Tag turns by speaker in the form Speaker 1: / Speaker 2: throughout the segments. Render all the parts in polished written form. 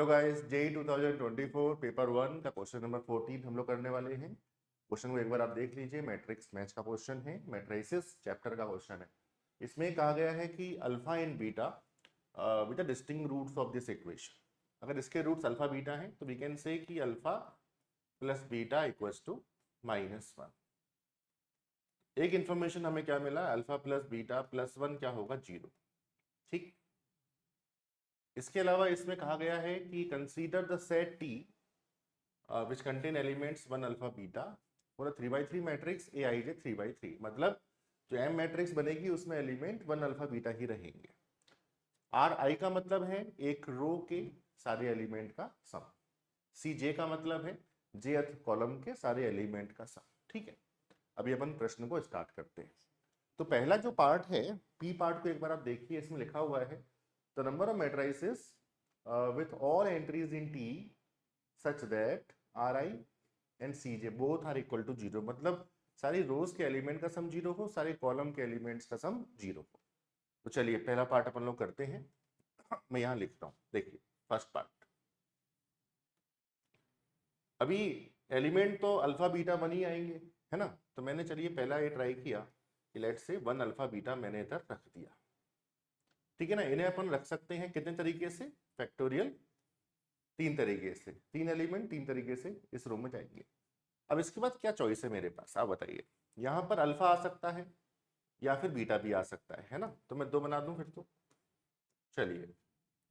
Speaker 1: Guys, JEE 2024 paper 1 का question number 14 हम लोग करने वाले हैं। क्वेश्चन को एक बार आप देख लीजिए। मैट्रिक्स मैच का क्वेश्चन है, मैट्रिसेस चैप्टर का क्वेश्चन है। इसमें कहा गया है कि alpha and beta with the distinct roots of this equation. अगर इसके रूट्स अल्फा बीटा हैं तो वी कैन से कि alpha plus beta equals to -1। एक इंफॉर्मेशन हमें क्या मिला, अल्फा प्लस बीटा प्लस 1 क्या होगा, 0। ठीक। इसके अलावा इसमें कहा गया है कि consider the set T which contain elements 1 alpha beta for a 3x3 matrix aij 3x3। मतलब जो m मैट्रिक्स बनेगी उसमें एलिमेंट 1 अल्फा बीटा ही रहेंगे। आर आई का मतलब है एक रो के सारे एलिमेंट का सम। सी जे का मतलब है jth कॉलम के सारे एलिमेंट का सम। ठीक है, अभी अपन प्रश्न को स्टार्ट करते हैं। तो पहला जो पार्ट है, पी पार्ट को एक बार आप देखिए। इसमें लिखा हुआ है the number of matrices with all entries in T such that are I and C J both are equal to 0। मतलब सारी रोज के एलिमेंट का सम 0 हो, सारे कॉलम के एलिमेंट्स का सम 0 हो। तो चलिए पहला पार्ट अपन लोग करते हैं। मैं यहां लिखता हूं, देखिए फर्स्ट पार्ट। अभी एलिमेंट तो अल्फा बीटा बन ही आएंगे, है ना। तो मैंने चलिए पहला ये ट्राई किया कि लेट से 1 अल्फा बीटा मैंने इधर रख दिया। ठीक है ना। इन्हें अपन रख सकते हैं कितने तरीके से, फैक्टोरियल 3 तरीके से। 3 एलिमेंट 3 तरीके से इस रो में जाएंगे। अब इसके बाद क्या चॉइस है मेरे पास, आप बताइए। यहाँ पर अल्फा आ सकता है या फिर बीटा भी आ सकता है ना। तो मैं 2 बना दूं फिर तो। चलिए,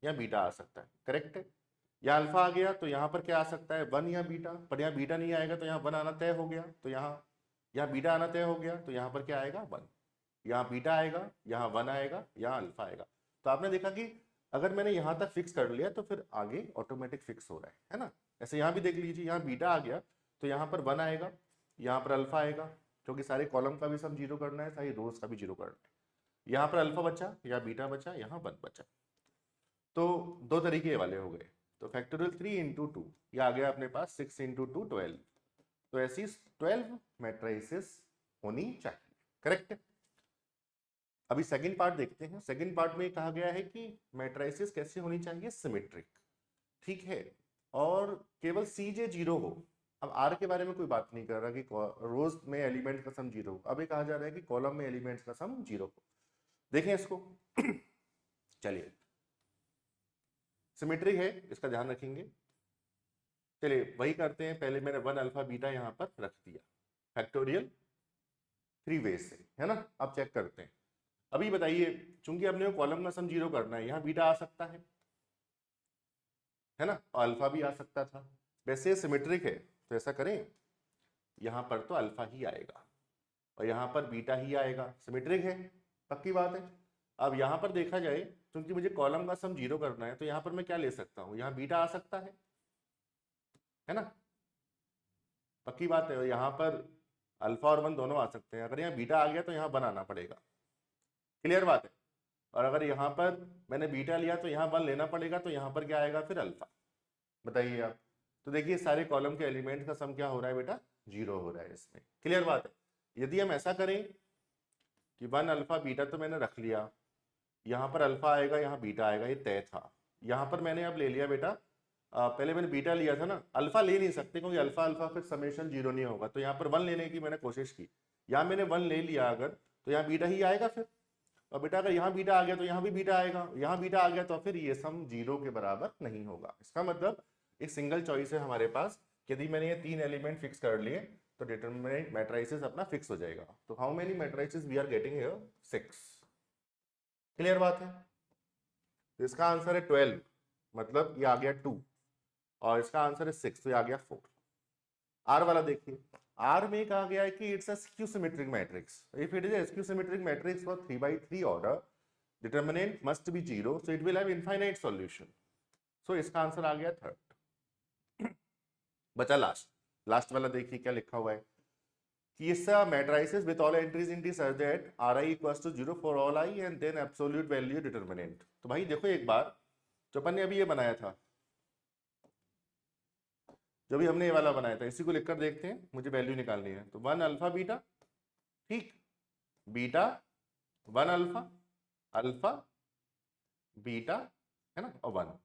Speaker 1: यहाँ बीटा आ सकता है, करेक्ट है। यहाँ अल्फा आ गया तो यहाँ पर क्या आ सकता है, 1 या बीटा। पर यहाँ बीटा नहीं आएगा तो यहाँ 1 आना तय हो गया। तो यहाँ बीटा आना तय हो गया तो यहाँ पर क्या आएगा, 1। यहाँ बीटा आएगा, यहाँ 1 आएगा, यहाँ अल्फा आएगा। तो आपने देखा कि अगर मैंने यहाँ तक फिक्स कर लिया तो फिर आगे ऑटोमेटिक फिक्स हो रहा है ना। ऐसे यहाँ भी देख लीजिए, यहाँ बीटा आ गया तो यहाँ पर 1 आएगा, यहाँ पर अल्फा आएगा, क्योंकि सारे कॉलम का भी सम 0 करना है, सारी रोज का भी 0 करना है। यहाँ पर अल्फा बचा, यहाँ बीटा बचा, यहाँ 1 बचा। तो 2 तरीके वाले हो गए। तो फैक्टोरियल 3 इंटू 2, ये आ गया अपने पास 6 इंटू 2 12। तो ऐसी 12 मैट्रिसेस होनी चाहिए, करेक्ट है। अभी सेकंड पार्ट देखते हैं। सेकंड पार्ट में कहा गया है कि मैट्रिसेस कैसे होनी चाहिए, सिमेट्रिक। ठीक है, और केवल सी जे 0 हो। अब आर के बारे में कोई बात नहीं कर रहा कि रोज में एलिमेंट का सम 0 हो। अब ये कहा जा रहा है कि कॉलम में एलिमेंट्स का सम 0 हो। देखें इसको। चलिए, सिमेट्री है, इसका ध्यान रखेंगे। चलिए वही करते हैं। पहले मैंने 1 अल्फा बीटा यहाँ पर रख दिया, फैक्टोरियल 3 वे से, है ना। अब चेक करते हैं। अभी बताइए, चूंकि अपने को कॉलम का सम 0 करना है, यहाँ बीटा आ सकता है ना, और अल्फा भी आ सकता था। वैसे सिमेट्रिक है तो ऐसा करें, यहाँ पर तो अल्फा ही आएगा और यहाँ पर बीटा ही आएगा। सिमेट्रिक है, पक्की बात है। अब यहाँ पर देखा जाए, क्योंकि मुझे कॉलम का सम 0 करना है, तो यहाँ पर मैं क्या ले सकता हूँ, यहाँ बीटा आ सकता है ना, पक्की बात है। और यहाँ पर अल्फा और 1 दोनों आ सकते हैं। अगर यहाँ बीटा आ गया तो यहाँ 1 आना पड़ेगा, क्लियर बात है। और अगर यहाँ पर मैंने बीटा लिया तो यहाँ 1 लेना पड़ेगा, तो यहाँ पर क्या आएगा फिर, अल्फा। बताइए आप। तो देखिए सारे कॉलम के एलिमेंट का सम क्या हो रहा है बेटा, 0 हो रहा है इसमें, क्लियर बात है। यदि हम ऐसा करें कि 1 अल्फा बीटा तो मैंने रख लिया, यहाँ पर अल्फा आएगा, यहाँ बीटा आएगा, ये तय था। यहाँ पर मैंने अब ले लिया बेटा, पहले मैंने बीटा लिया था ना, अल्फा ले नहीं सकते क्योंकि अल्फा अल्फा फिर समेशन 0 नहीं होगा। तो यहाँ पर 1 लेने की मैंने कोशिश की, यहाँ मैंने 1 ले लिया अगर, तो यहाँ बीटा ही आएगा फिर। और बेटा अगर यहाँ बीटा आ गया तो यहाँ भी बीटा आएगा, यहाँ बीटा आ गया तो फिर ये सम 0 के बराबर नहीं होगा। इसका मतलब एक सिंगल चॉइस है हमारे पास। यदि मैंने ये 3 एलिमेंट फिक्स कर लिए तो डिटरमिनेंट मैट्रिसेस अपना फिक्स हो जाएगा। तो how many matrices we are getting here, 6। Clear बात है। तो इसका आंसर है 12, मतलब ये आ गया 2, और इसका आंसर है 6, तो ये आ गया 4। आर वाला देखिए, आर में कहा गया है कि it's a skew symmetric matrix. If it is a skew symmetric matrix for 3x3 order, determinant must be 0, so it will have infinite solution. So इसका आंसर आ गया 3rd। बचा लास्ट। लास्ट वाला देखिए क्या लिखा हुआ है कि इस matrices with all entries in T such that are I equals to 0 for all I and then absolute value determinant. तो भाई देखो एक बार, जो अपन ने अभी ये बनाया था, जो भी हमने ये वाला बनाया था, इसी को लिखकर देखते हैं, मुझे वैल्यू निकालनी है। तो 1 अल्फा बीटा, ठीक, बीटा 1 अल्फा, अल्फा बीटा, है ना, और 1।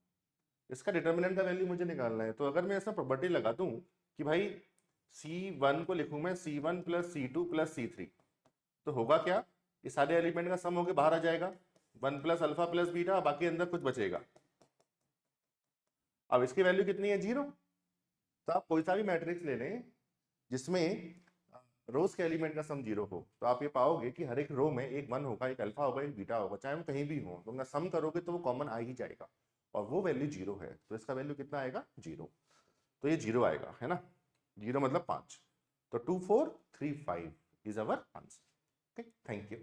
Speaker 1: इसका डिटर्मिनेंट का वैल्यू मुझे निकालना है। तो अगर मैं ऐसा प्रॉपर्टी लगा दूं कि भाई C1 को लिखूं मैं C1 plus C2 plus C3, तो होगा क्या, ये सारे एलिमेंट का सम होके बाहर आ जाएगा 1 प्लस अल्फा प्लस बीटा, बाकी अंदर कुछ बचेगा। अब इसकी वैल्यू कितनी है, 0। तो आप कोई सा भी मैट्रिक्स ले लें जिसमें रोज के एलिमेंट का सम 0 हो, तो आप ये पाओगे कि हर एक रो में एक 1 होगा, एक अल्फा होगा, एक बीटा होगा, चाहे हम कहीं भी हो, तो उनका सम करोगे तो वो कॉमन आ ही जाएगा, और वो वैल्यू 0 है। तो इसका वैल्यू कितना आएगा, 0। तो ये 0 आएगा, है ना, 0 मतलब 5। तो 2435 is our answer. Okay, thank you.